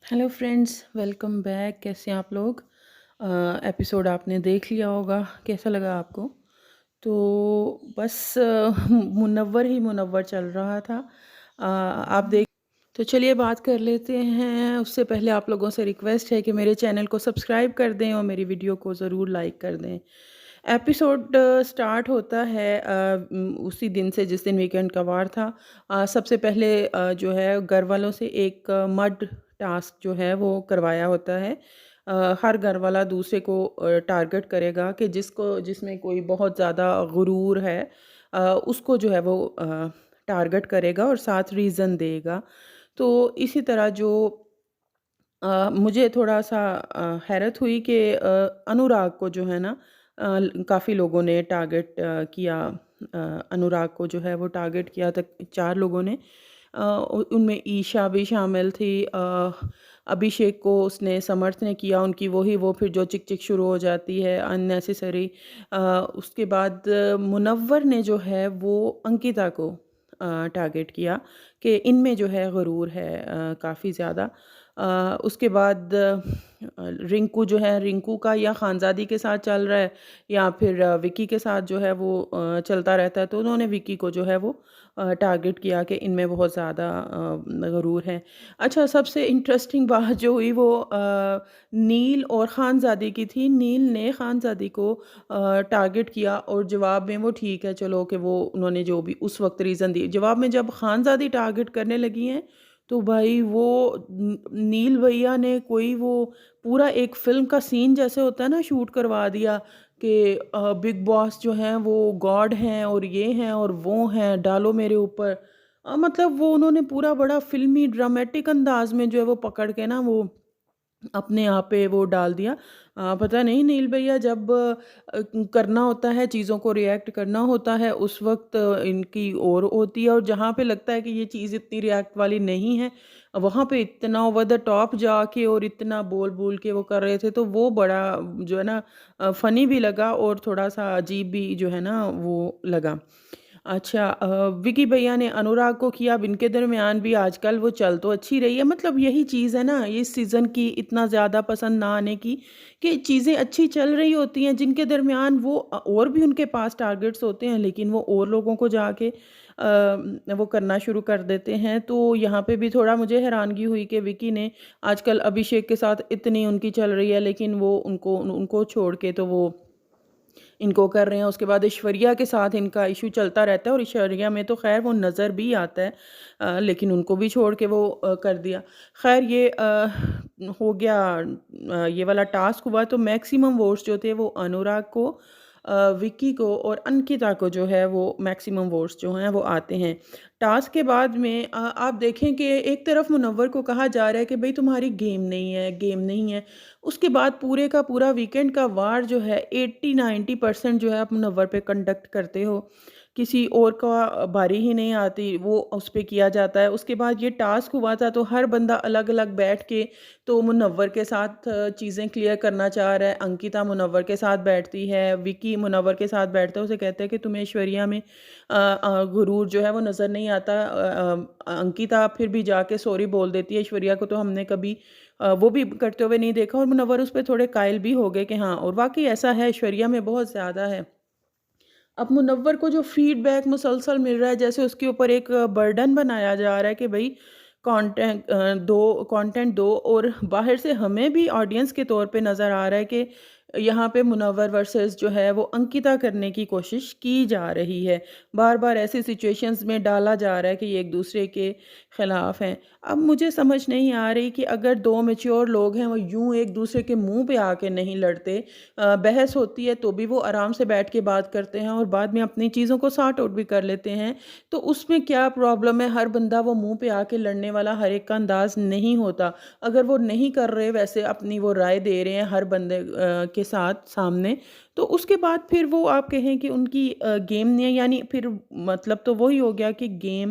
Hello friends, welcome back. कैसे हैं आप लोग? एपिसोड आपने देख लिया होगा, कैसा लगा आपको? तो बस मुनव्वर ही मुनव्वर चल रहा था। आप देख तो चलिए बात कर लेते हैं। उससे पहले आप लोगों से रिक्वेस्ट है कि मेरे चैनल को सब्सक्राइब कर दें और मेरी वीडियो को ज़रूर लाइक कर दें। एपिसोड स्टार्ट होता है उसी दिन से जिस दिन वीकेंड का वार था। सबसे पहले जो है घर वालों से एक मड टास्क जो है वो करवाया होता है। हर घर वाला दूसरे को टारगेट करेगा कि जिसमें कोई बहुत ज़्यादा गुरूर है, उसको जो है वो टारगेट करेगा और साथ रीज़न देगा। तो इसी तरह जो मुझे थोड़ा-सा हैरत हुई कि अनुराग को जो है ना, काफ़ी लोगों ने टारगेट किया। अनुराग को जो है वो टारगेट किया था 4 लोगों ने। उनमें ईशा भी शामिल थी। अभिषेक को उसने समर्थन किया उनकी, वो फिर जो चिक-चिक शुरू हो जाती है अननेसेसरी। उसके बाद मुनव्वर ने जो है वो अंकिता को टारगेट किया कि इनमें जो है गुरूर है काफ़ी ज़्यादा। उसके बाद रिंकू जो है, रिंकू का या खानज़ादी के साथ चल रहा है या फिर विकी के साथ जो है वो चलता रहता है, तो उन्होंने विकी को जो है वो टारगेट किया कि इनमें बहुत ज़्यादा गुरूर है। अच्छा, सबसे इंटरेस्टिंग बात जो हुई वो नील और खानज़ादी की थी। नील ने खानज़ादी को टारगेट किया और जवाब में वो ठीक है चलो कि वो उन्होंने जो भी उस वक़्त रीज़न दी। जवाब में जब खानज़ादी टारगेट करने लगी हैं, तो भाई वो नील भैया ने कोई वो पूरा एक फ़िल्म का सीन जैसे होता है ना शूट करवा दिया कि बिग बॉस जो हैं वो गॉड हैं और ये हैं और वो हैं, डालो मेरे ऊपर। मतलब वो उन्होंने पूरा बड़ा फ़िल्मी ड्रामेटिक अंदाज़ में जो है वो पकड़ के ना वो अपने आप पे वो डाल दिया। पता नहीं नील भैया जब करना होता है, चीज़ों को रिएक्ट करना होता है, उस वक़्त इनकी और होती है और जहाँ पे लगता है कि ये चीज़ इतनी रिएक्ट वाली नहीं है, वहाँ पे इतना ओवर द टॉप जाके और इतना बोल-बोल के वो कर रहे थे, तो वो बड़ा जो है ना फ़नी भी लगा और थोड़ा-सा अजीब भी जो है ना वो लगा। अच्छा, विकी भैया ने अनुराग को किया। अब इनके दरमियान भी आजकल वो चल तो अच्छी रही है, मतलब यही चीज़ है ना इस सीज़न की इतना ज़्यादा पसंद ना आने की, कि चीज़ें अच्छी चल रही होती हैं जिनके दरमियान वो और भी उनके पास टारगेट्स होते हैं, लेकिन वो और लोगों को जाके वो करना शुरू कर देते हैं। तो यहाँ पे भी थोड़ा मुझे हैरानगी हुई कि विकी ने आजकल अभिषेक के साथ इतनी उनकी चल रही है, लेकिन वो उनको उनको छोड़ के तो वो इनको कर रहे हैं। उसके बाद ऐश्वर्या के साथ इनका इश्यू चलता रहता है और ऐश्वर्या में तो ख़ैर वो नज़र भी आता है, लेकिन उनको भी छोड़ के वो कर दिया। ख़ैर ये हो गया, ये वाला टास्क हुआ तो मैक्सिमम वोट्स जो थे वो अनुराग को, विक्की को और अंकिता को जो है वो मैक्सिमम वोट्स जो हैं वो आते हैं। टास्क के बाद में आप देखें कि एक तरफ मुनव्वर को कहा जा रहा है कि भई तुम्हारी गेम नहीं है, गेम नहीं है। उसके बाद पूरे का पूरा वीकेंड का वार जो है 80-90% जो है आप मुनव्वर पे कंडक्ट करते हो। किसी और का बारी ही नहीं आती, वो उस पे किया जाता है। उसके बाद ये टास्क हुआ था तो हर बंदा अलग-अलग बैठ के तो मुनव्वर के साथ चीज़ें क्लियर करना चाह रहा है। अंकिता मुनव्वर के साथ बैठती है, विकी मुनव्वर के साथ बैठता है, उसे कहता है कि तुम्हें ऐश्वर्या में गुरूर जो है वो नज़र नहीं आता। अंकिता फिर भी जाके सॉरी बोल देती है, ऐश्वर्या को तो हमने कभी वो भी करते हुए नहीं देखा और मुनव्वर उस पे थोड़े कायल भी हो गए कि हाँ, और वाक़ई ऐसा है ऐश्वर्या में बहुत ज़्यादा है। अब मुनव्वर को जो फीडबैक मुसलसल मिल रहा है, जैसे उसके ऊपर एक बर्डन बनाया जा रहा है कि भई कंटेंट दो और बाहर से हमें भी ऑडियंस के तौर पे नज़र आ रहा है कि यहाँ पे मुनव्वर वर्सेस जो है वो अंकिता करने की कोशिश की जा रही है। बार-बार ऐसी सिचुएशंस में डाला जा रहा है कि ये एक-दूसरे के खिलाफ हैं। अब मुझे समझ नहीं आ रही कि अगर 2 मैच्योर लोग हैं, वो यूँ एक-दूसरे के मुँह पे आके नहीं लड़ते, बहस होती है तो भी वो आराम से बैठ के बात करते हैं और बाद में अपनी चीज़ों को सॉर्ट आउट भी कर लेते हैं। तो उसमें क्या प्रॉब्लम है? हर बंदा वो मुँह पे आके लड़ने वाला हर एक का अंदाज़ नहीं होता। अगर वो नहीं कर रहे वैसे अपनी वो राय दे रहे हैं हर बंदे के साथ सामने, तो उसके बाद फिर वो आप कहें कि उनकी गेम नहीं है, यानी फिर मतलब तो वही हो गया कि गेम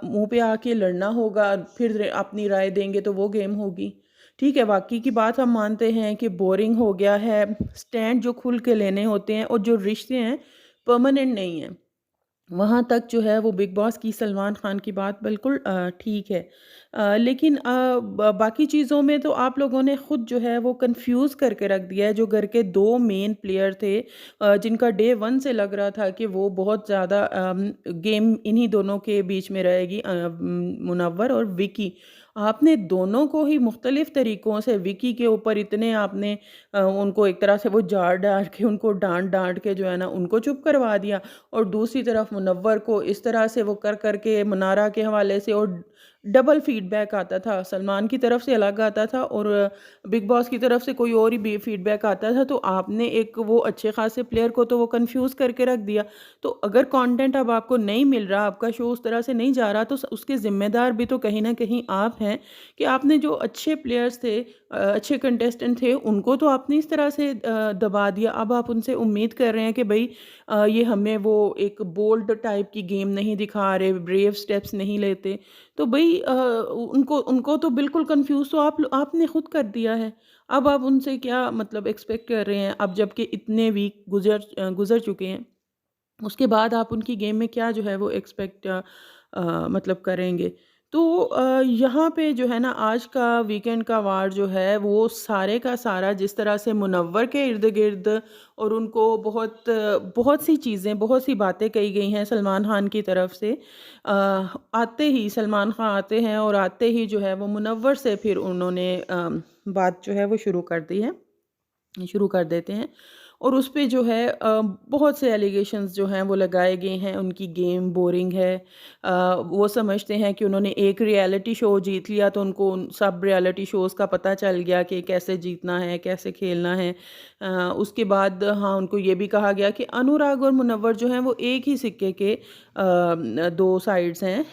मुँह पे आके लड़ना होगा, फिर अपनी राय देंगे तो वो गेम होगी। ठीक है, बाकी की बात हम मानते हैं कि बोरिंग हो गया है, स्टैंड जो खुल के लेने होते हैं और जो रिश्ते हैं परमानेंट नहीं हैं। वहाँ तक जो है वो बिग बॉस की सलमान खान की बात बिल्कुल ठीक है। लेकिन बाकी चीज़ों में तो आप लोगों ने खुद जो है वो कंफ्यूज करके रख दिया है। जो घर के दो मेन प्लेयर थे, जिनका डे वन से लग रहा था कि वो बहुत ज़्यादा गेम इन्हीं दोनों के बीच में रहेगी, मुनव्वर और विकी। आपने दोनों को ही मुख्तलिफ तरीक़ों से, विकी के ऊपर इतने आपने उनको एक तरह से वो झाड़-झाड़ के, उनको डाँट-डाँट के जो है ना उनको चुप करवा दिया। और दूसरी तरफ मुनव्वर को इस तरह से वो कर के मुनारा के हवाले से, और डबल फीडबैक आता था, सलमान की तरफ से अलग आता था और बिग बॉस की तरफ से कोई और ही फीडबैक आता था। तो आपने एक वो अच्छे खासे प्लेयर को तो वो कंफ्यूज करके रख दिया। तो अगर कंटेंट अब आपको नहीं मिल रहा, आपका शो उस तरह से नहीं जा रहा, तो उसके ज़िम्मेदार भी तो कहीं ना कहीं आप हैं कि आपने जो अच्छे प्लेयर्स थे, अच्छे कंटेस्टेंट थे, उनको तो आपने इस तरह से दबा दिया। अब आप उनसे उम्मीद कर रहे हैं कि भाई ये हमें वो एक बोल्ड टाइप की गेम नहीं दिखा रहे, ब्रेव स्टेप्स नहीं लेते। तो भई उनको उनको तो बिल्कुल कन्फ्यूज़ तो आपने खुद कर दिया है। अब आप उनसे क्या मतलब एक्सपेक्ट कर रहे हैं? अब जबकि इतने वीक गुज़र चुके हैं, उसके बाद आप उनकी गेम में क्या जो है वो एक्सपेक्ट मतलब करेंगे। तो यहाँ पे जो है ना आज का वीकेंड का वार जो है वो सारे का सारा जिस तरह से मुनव्वर के इर्द-गिर्द, और उनको बहुत सी चीज़ें, बहुत सी बातें कही गई हैं सलमान खान की तरफ से। आते ही सलमान खान आते हैं और आते ही जो है वो मुनव्वर से फिर उन्होंने बात जो है वो शुरू कर देते हैं। और उस पे जो है बहुत से एलिगेशंस जो हैं वो लगाए गए हैं, उनकी गेम बोरिंग है। वो समझते हैं कि उन्होंने एक रियलिटी शो जीत लिया तो उनको उन सब रियलिटी शोज़ का पता चल गया कि कैसे जीतना है, कैसे खेलना है। उसके बाद हाँ, उनको ये भी कहा गया कि अनुराग और मुनव्वर जो हैं वो एक ही सिक्के के दो साइड्स हैं।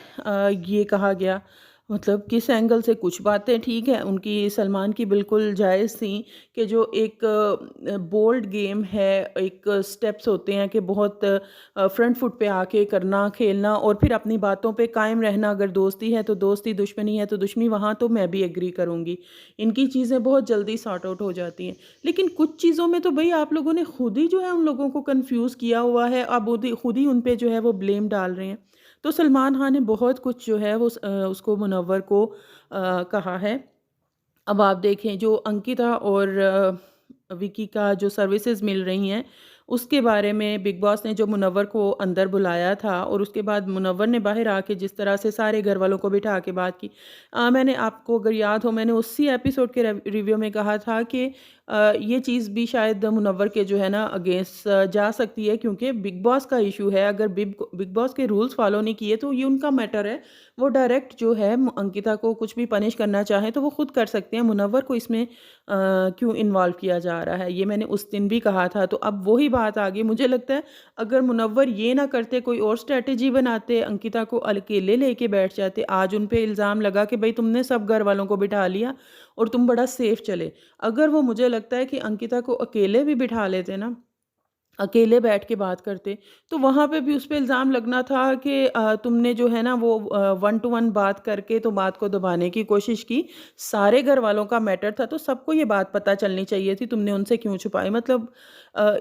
ये कहा गया। मतलब किस एंगल से कुछ बातें ठीक है, उनकी सलमान की बिल्कुल जायज़ थी कि जो एक बोल्ड गेम है, एक स्टेप्स होते हैं कि बहुत फ्रंट फुट पे आके करना, खेलना और फिर अपनी बातों पे कायम रहना। अगर दोस्ती है तो दोस्ती, दुश्मनी है तो दुश्मनी, वहाँ तो मैं भी एग्री करूँगी। इनकी चीज़ें बहुत जल्दी सॉर्ट आउट हो जाती हैं। लेकिन कुछ चीज़ों में तो भई आप लोगों ने खुद ही जो है उन लोगों को कन्फ्यूज़ किया हुआ है। अब खुद ही उन पे जो है वो ब्लेम डाल रहे हैं। तो सलमान खान ने बहुत कुछ जो है वो उसको मुनव्वर को कहा है। अब आप देखें जो अंकिता और विकी का जो सर्विसेज़ मिल रही हैं, उसके बारे में बिग बॉस ने जो मुनव्वर को अंदर बुलाया था और उसके बाद मुनव्वर ने बाहर आके जिस तरह से सारे घरवालों को बिठा के बात की। मैंने आपको अगर याद हो, मैंने उसी एपिसोड के रिव्यू में कहा था कि ये चीज़ भी शायद मुनव्वर के जो है ना अगेंस्ट जा सकती है, क्योंकि बिग बॉस का इशू है। अगर बिग बॉस के रूल्स फॉलो नहीं किए तो ये उनका मैटर है। वो डायरेक्ट जो है अंकिता को कुछ भी पनिश करना चाहें तो वो खुद कर सकते हैं। मुनव्वर को इसमें क्यों इन्वॉल्व किया जा रहा है, ये मैंने उस दिन भी कहा था। तो अब वही बात आ गई। मुझे लगता है अगर मुनव्वर ये ना करते, कोई और स्ट्रैटेजी बनाते, अंकिता को अकेले लेके बैठ जाते, आज उन पे इल्ज़ाम लगा कि भाई तुमने सब घर वालों को बिठा लिया और तुम बड़ा सेफ चले। अगर वो, मुझे लगता है कि अंकिता को अकेले भी बिठा लेते ना, अकेले बैठ के बात करते, तो वहाँ पे भी उस पे इल्ज़ाम लगना था कि तुमने जो है ना वो वन टू वन बात करके तो बात को दबाने की कोशिश की। सारे घरवालों का मैटर था तो सबको ये बात पता चलनी चाहिए थी, तुमने उनसे क्यों छुपाई? मतलब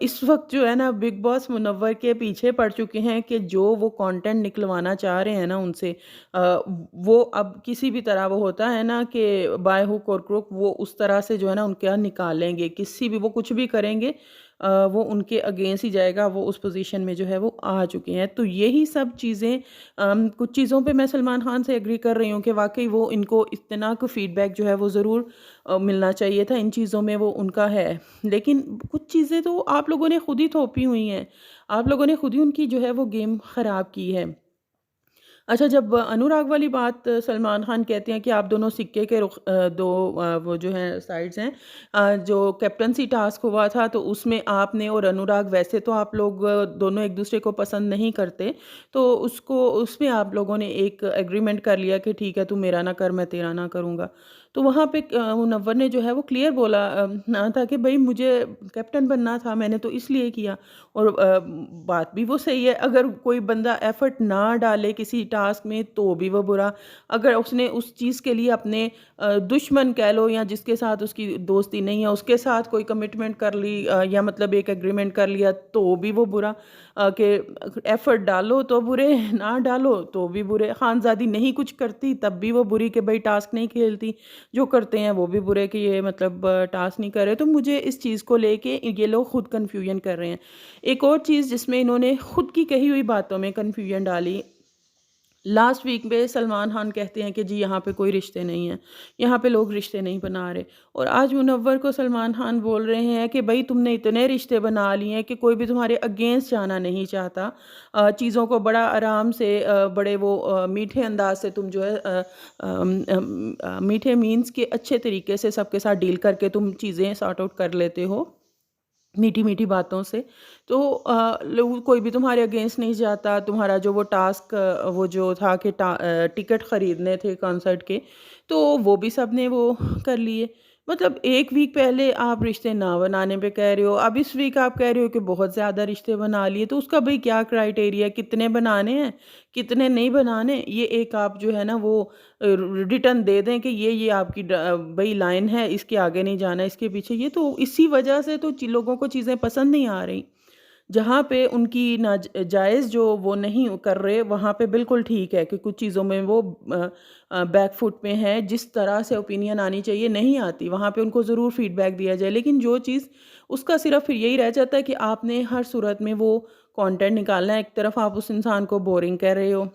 इस वक़्त जो है ना बिग बॉस मुनव्वर के पीछे पड़ चुके हैं कि जो वो कंटेंट निकलवाना चाह रहे हैं ना उनसे, वो अब किसी भी तरह वो होता है ना कि बाय हुक और क्रुक, वो उस तरह से जो है ना उनके यहाँ निकालेंगे। किसी भी, वो कुछ भी करेंगे, वो उनके अगेंस्ट ही जाएगा। वो उस पोजीशन में जो है वो आ चुके हैं। तो यही सब चीज़ें, कुछ चीज़ों पे मैं सलमान खान से एग्री कर रही हूँ कि वाक़ई वो, इनको इतना को फीडबैक जो है वो ज़रूर मिलना चाहिए था। इन चीज़ों में वो उनका है। लेकिन कुछ चीज़ें तो आप लोगों ने खुद ही थोपी हुई हैं। आप लोगों ने खुद ही उनकी जो है वो गेम ख़राब की है। अच्छा, जब अनुराग वाली बात, सलमान खान कहते हैं कि आप दोनों सिक्के के दो वो जो हैं साइड्स हैं। जो कैप्टनसी टास्क हुआ था तो उसमें आपने और अनुराग, वैसे तो आप लोग दोनों एक दूसरे को पसंद नहीं करते, तो उसको, उसमें आप लोगों ने एक एग्रीमेंट कर लिया कि ठीक है, तू मेरा ना कर, मैं तेरा ना करूँगा। तो वहाँ पे मुनव्वर ने जो है वो क्लियर बोला ना था कि भाई मुझे कैप्टन बनना था, मैंने तो इसलिए किया। और बात भी वो सही है। अगर कोई बंदा एफर्ट ना डाले किसी टास्क में तो भी वो बुरा। अगर उसने उस चीज़ के लिए अपने दुश्मन कह लो या जिसके साथ उसकी दोस्ती नहीं है, उसके साथ कोई कमिटमेंट कर ली, या मतलब एक एग्रीमेंट कर लिया, तो भी वो बुरा। कि एफ़र्ट डालो तो बुरे, ना डालो तो भी बुरे। खानज़ादी नहीं कुछ करती तब भी वो बुरी कि भई टास्क नहीं खेलती, जो करते हैं वो भी बुरे कि ये मतलब टास्क नहीं कर रहे। तो मुझे इस चीज़ को लेके ये लोग खुद कन्फ्यूजन कर रहे हैं। एक और चीज़ जिसमें इन्होंने खुद की कही हुई बातों में कन्फ्यूजन डाली, लास्ट वीक में सलमान खान कहते हैं कि जी यहाँ पे कोई रिश्ते नहीं हैं, यहाँ पे लोग रिश्ते नहीं बना रहे, और आज मुनव्वर को सलमान खान बोल रहे हैं कि भाई तुमने इतने रिश्ते बना लिए हैं कि कोई भी तुम्हारे अगेंस्ट जाना नहीं चाहता। चीज़ों को बड़ा आराम से बड़े वो मीठे अंदाज से तुम जो है मीठे मीन्स के अच्छे तरीके से सबके साथ डील करके तुम चीज़ें सॉर्ट आउट कर लेते हो मीठी-मीठी बातों से। तो लोग कोई भी तुम्हारे अगेंस्ट नहीं जाता। तुम्हारा जो वो टास्क वो जो था कि टिकट खरीदने थे कॉन्सर्ट के, तो वो भी सबने वो कर लिए। मतलब 1 वीक पहले आप रिश्ते ना बनाने पे कह रहे हो, अब इस वीक आप कह रहे हो कि बहुत ज़्यादा रिश्ते बना लिए, तो उसका भई क्या क्राइटेरिया है? कितने बनाने हैं, कितने नहीं बनाने? ये एक आप जो है ना वो रिटर्न दे दें कि ये आपकी भई लाइन है, इसके आगे नहीं जाना, इसके पीछे ये, तो इसी वजह से तो लोगों को चीज़ें पसंद नहीं आ रही। जहाँ पे उनकी जायज़ जो वो नहीं कर रहे, वहाँ पे बिल्कुल ठीक है कि कुछ चीज़ों में वो बैक फुट पे हैं, जिस तरह से ओपिनियन आनी चाहिए नहीं आती, वहाँ पे उनको ज़रूर फीडबैक दिया जाए। लेकिन जो चीज़ उसका सिर्फ़ फिर यही रह जाता है कि आपने हर सूरत में वो कंटेंट निकालना है। एक तरफ आप उस इंसान को बोरिंग कह रहे हो,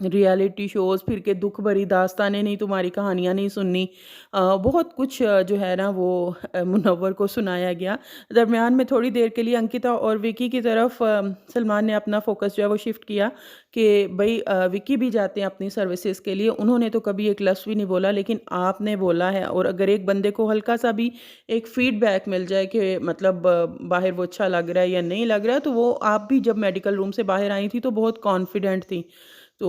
रियलिटी शोज़ फिर के दुःख भरी दास्तानें नहीं, तुम्हारी कहानियाँ नहीं सुननी। बहुत कुछ जो है ना वो मुनव्वर को सुनाया गया। दरमियान में थोड़ी देर के लिए अंकिता और विकी की तरफ सलमान ने अपना फ़ोकस जो है वो शिफ्ट किया कि भई विकी भी जाते हैं अपनी सर्विसेज़ के लिए। उन्होंने तो कभी एक लफ्ज़ भी नहीं बोला, लेकिन आपने बोला है, और अगर एक बंदे को हल्का-सा भी एक फ़ीडबैक मिल जाए कि मतलब बाहर वो अच्छा लग रहा है या नहीं लग रहा है, तो वो आप भी जब मेडिकल रूम से बाहर आई थी तो बहुत कॉन्फिडेंट थी। तो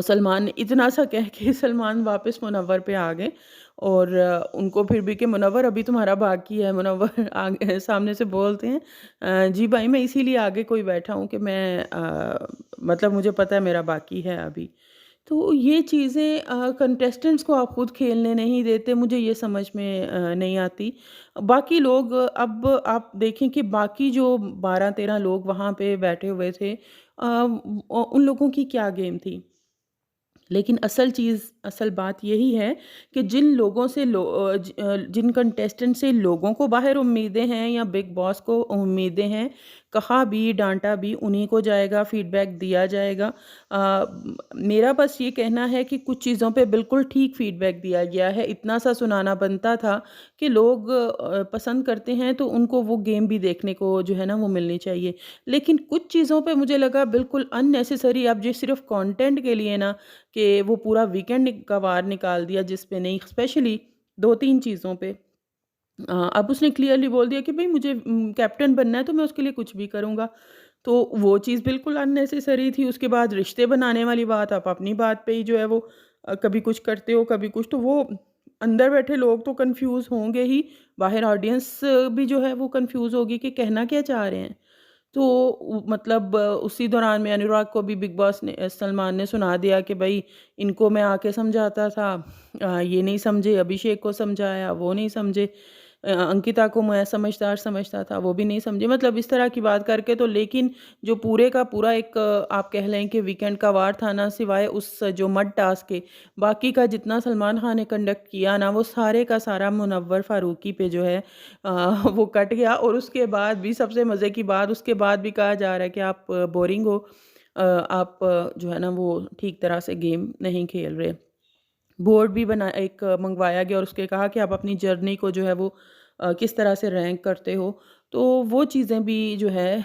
सलमान ने इतना सा कह के सलमान वापस मुनव्वर पे आ गए, और उनको फिर भी कि मुनव्वर अभी तुम्हारा बाकी है। मुनव्वर आगे सामने से बोलते हैं जी भाई मैं इसीलिए आगे कोई बैठा हूँ कि मैं मतलब मुझे पता है मेरा बाकी है अभी। तो ये चीज़ें कंटेस्टेंट्स को आप खुद खेलने नहीं देते, मुझे ये समझ में नहीं आती। बाकी लोग अब आप देखें कि बाकी जो 12-13 लोग वहाँ पे बैठे हुए थे, उन लोगों की क्या गेम थी? लेकिन असल बात यही है कि जिन लोगों से जिन कंटेस्टेंट से लोगों को बाहर उम्मीदें हैं या बिग बॉस को उम्मीदें हैं, कहा भी, डाँटा भी, उन्हीं को जाएगा, फीडबैक दिया जाएगा। मेरा बस ये कहना है कि कुछ चीज़ों पे बिल्कुल ठीक फीडबैक दिया गया है, इतना सा सुनाना बनता था कि लोग पसंद करते हैं तो उनको वो गेम भी देखने को जो है ना वो मिलनी चाहिए। लेकिन कुछ चीज़ों पे मुझे लगा बिल्कुल अननेसेसरी, अब ये सिर्फ़ कंटेंट के लिए ना कि वो पूरा वीकेंड का वार निकाल दिया जिस पे नहीं, स्पेशली 2-3 चीज़ों पे। अब उसने क्लियरली बोल दिया कि भई मुझे कैप्टन बनना है तो मैं उसके लिए कुछ भी करूँगा। तो वो चीज़ बिल्कुल अननेसेसरी थी। उसके बाद रिश्ते बनाने वाली बात, आप अपनी बात पे ही जो है वो कभी कुछ करते हो, कभी कुछ, तो वो अंदर बैठे लोग तो कन्फ्यूज़ होंगे ही, बाहर ऑडियंस भी जो है वो कन्फ्यूज़ होगी कि कहना क्या चाह रहे हैं। तो मतलब उसी दौरान में अनुराग को भी बिग बॉस ने सलमान ने सुना दिया कि भई इनको मैं आके समझाता था, ये नहीं समझे, अभिषेक को समझाया, वो नहीं समझे, अंकिता को मैं समझदार समझता था, वो भी नहीं समझे। मतलब इस तरह की बात करके तो, लेकिन जो पूरे का पूरा एक आप कह लें कि वीकेंड का वार था ना, सिवाय उस जो मड टास्क के, बाकी का जितना सलमान खान ने कंडक्ट किया ना, वो सारे का सारा मुनव्वर फ़ारूकी पे जो है वो कट गया। और उसके बाद भी सबसे मज़े की बात, उसके बाद भी कहा जा रहा है कि आप बोरिंग हो, आप जो है ना वो ठीक तरह से गेम नहीं खेल रहे। बोर्ड भी बना एक मँगवाया गया और उसके कहा कि आप अपनी जर्नी को जो है वो किस तरह से रैंक करते हो। तो वो चीज़ें भी जो है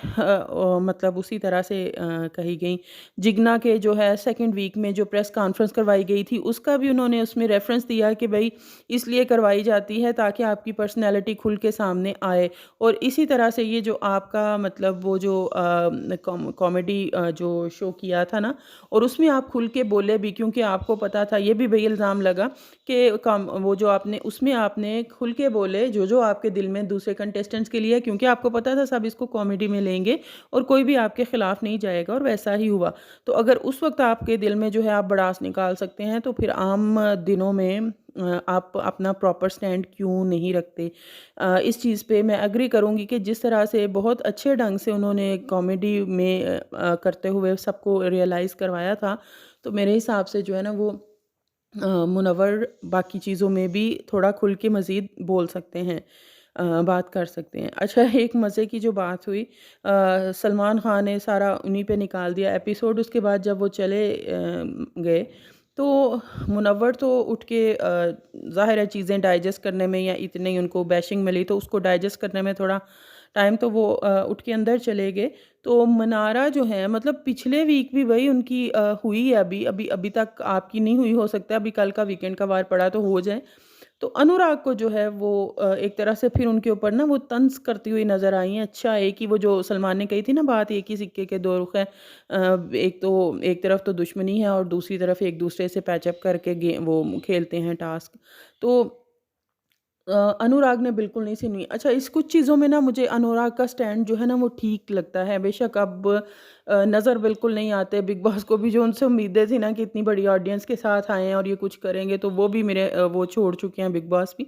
मतलब उसी तरह से कही गई। जिग्ना के जो है सेकंड वीक में जो प्रेस कॉन्फ्रेंस करवाई गई थी, उसका भी उन्होंने उसमें रेफ़रेंस दिया कि भई इसलिए करवाई जाती है ताकि आपकी पर्सनैलिटी खुल के सामने आए। और इसी तरह से ये जो आपका मतलब वो जो कॉमेडी जो शो किया था ना, और उसमें आप खुल के बोले भी, क्योंकि आपको पता था, ये भी भई इल्ज़ाम लगा कि कम वो जो आपने उसमें आपने खुल के बोले जो आपके दिल में दूसरे कंटेस्टेंट्स के लिए है, क्योंकि आपको पता था सब इसको कॉमेडी में लेंगे और कोई भी आपके ख़िलाफ़ नहीं जाएगा और वैसा ही हुआ। तो अगर उस वक़्त आपके दिल में जो है आप भड़ास निकाल सकते हैं, तो फिर आम दिनों में आप अपना प्रॉपर स्टैंड क्यों नहीं रखते? इस चीज़ पे मैं एग्री करूँगी कि जिस तरह से बहुत अच्छे ढंग से उन्होंने कॉमेडी में करते हुए सबको रियलाइज़ करवाया था, तो मेरे हिसाब से जो है ना वो मुनव्वर बाकी चीज़ों में भी थोड़ा खुल के मज़ीद बोल सकते हैं, बात कर सकते हैं। अच्छा, एक मज़े की जो बात हुई, सलमान ख़ान ने सारा उन्हीं पे निकाल दिया एपिसोड। उसके बाद जब वो चले गए, तो मुनव्वर तो उठ के ज़ाहिर है चीज़ें डाइजेस्ट करने में, या इतनी उनको बैशिंग मिली तो उसको डाइजेस्ट करने में थोड़ा टाइम, तो वो उठ के अंदर चले गए। तो मनारा जो है, मतलब पिछले वीक भी वही उनकी हुई है, अभी अभी अभी तक आपकी नहीं हुई, हो सकता है अभी कल का वीकेंड का वार पड़ा तो हो जाए। तो अनुराग को जो है वो एक तरह से फिर उनके ऊपर ना वो तंज़ करती हुई नज़र आई हैं। अच्छा, एक ही वो जो सलमान ने कही थी ना बात, एक ही सिक्के के दो रुख हैं। एक तो एक तरफ तो दुश्मनी है और दूसरी तरफ एक दूसरे से पैचअप करके वो खेलते हैं टास्क। तो अनुराग ने बिल्कुल नहीं सुनी। अच्छा, इस कुछ चीज़ों में ना मुझे अनुराग का स्टैंड जो है ना वो ठीक लगता है। बेशक अब नज़र बिल्कुल नहीं आते बिग बॉस को भी, जो उनसे उम्मीदें थी ना कि इतनी बड़ी ऑडियंस के साथ आए हैं और ये कुछ करेंगे, तो वो भी मेरे वो छोड़ चुके हैं बिग बॉस भी।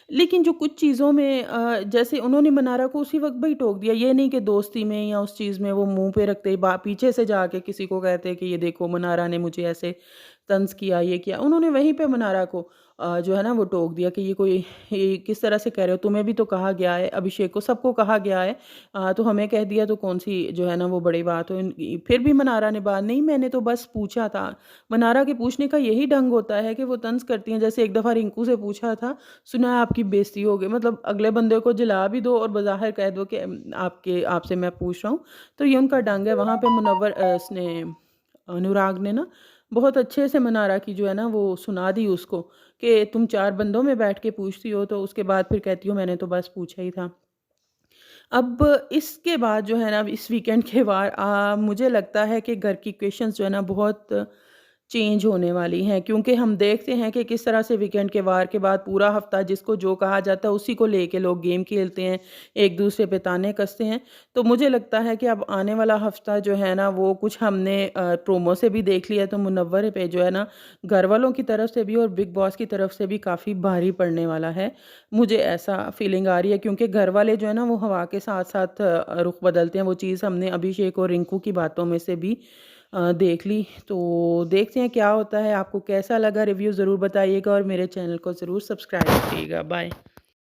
लेकिन जो कुछ चीज़ों में जैसे उन्होंने मनारा को उसी वक़्त भी टोक दिया, ये नहीं कि दोस्ती में या उस चीज़ में वो मुँह पे रखते, बा पीछे से जाके किसी को कहते कि ये देखो मनारा ने मुझे ऐसे तंज़ किया, ये किया। उन्होंने वहीं पे मनारा को जो है ना वो टोक दिया कि ये किस तरह से कह रहे हो? तुम्हें भी तो कहा गया है, अभिषेक को, सबको कहा गया है, तो हमें कह दिया तो कौन-सी जो है ना वो बड़ी बात हो। फिर भी मनारा ने बात नहीं, मैंने तो बस पूछा था। मनारा के पूछने का यही ढंग होता है कि वो तंज़ करती हैं। जैसे एक दफ़ा रिंकू से पूछा था, सुना है आपकी बेइज़्ती हो गई, मतलब अगले बंदे को जला भी दो और बज़ाहिर कह दो कि आपके आपसे मैं पूछ रहा हूँ। तो ये उनका ढंग है। वहाँ पे मुनव्वर इसने अनुराग ने ना बहुत अच्छे से मनारा की जो है ना वो सुना दी उसको, कि तुम 4 बंदों में बैठ के पूछती हो, तो उसके बाद फिर कहती हो मैंने तो बस पूछा ही था। अब इसके बाद जो है ना इस वीकेंड के बाद मुझे लगता है कि घर की क्वेश्चंस जो है ना बहुत चेंज होने वाली हैं, क्योंकि हम देखते हैं कि किस तरह से वीकेंड के वार के बाद पूरा हफ्ता जिसको जो कहा जाता है उसी को लेके लोग गेम खेलते हैं, एक दूसरे पे ताने कसते हैं। तो मुझे लगता है कि अब आने वाला हफ्ता जो है ना वो कुछ हमने प्रोमो से भी देख लिया, तो मुनव्वर पे जो है ना घर वालों की तरफ से भी और बिग बॉस की तरफ से भी काफ़ी भारी पड़ने वाला है। मुझे ऐसा फीलिंग आ रही है, क्योंकि घर वाले जो है ना वो हवा के साथ-साथ रुख बदलते हैं। वो चीज़ हमने अभिषेक और रिंकू की बातों में से भी देख ली। तो देखते हैं क्या होता है। आपको कैसा लगा रिव्यू ज़रूर बताइएगा और मेरे चैनल को ज़रूर सब्सक्राइब करिएगा। बाय।